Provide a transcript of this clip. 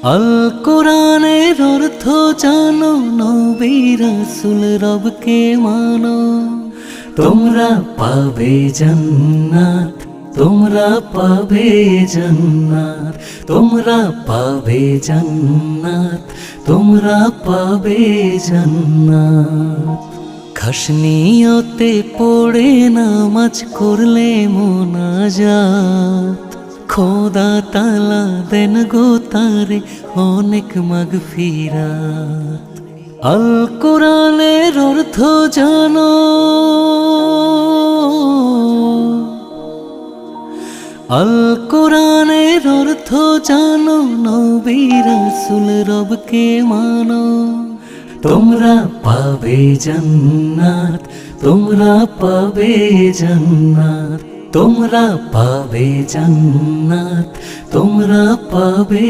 আল কোরআনের অর্থ জানো, নবী রাসূল রবকে মানো, তোমরা পাবে জান্নাত, তোমরা পাবে জান্নাত, তোমরা পাবে জান্নাত, তোমরা পাবে জান্নাত। খাস নিয়তে পড়ে নামাজ করলে মোনাজাত, খোদা তাআলা দেন গো তারে অনেক মাগফিরাত। আল কোরআনের অর্থ জানো, আল কোরআনের অর্থ জানো, নবী রাসূল রবকে মানো, তোমরা পাবে জান্নাত, তোমরা পাবে জান্নাত, তোমরা পাবে জান্নাত, তোমরা পাবে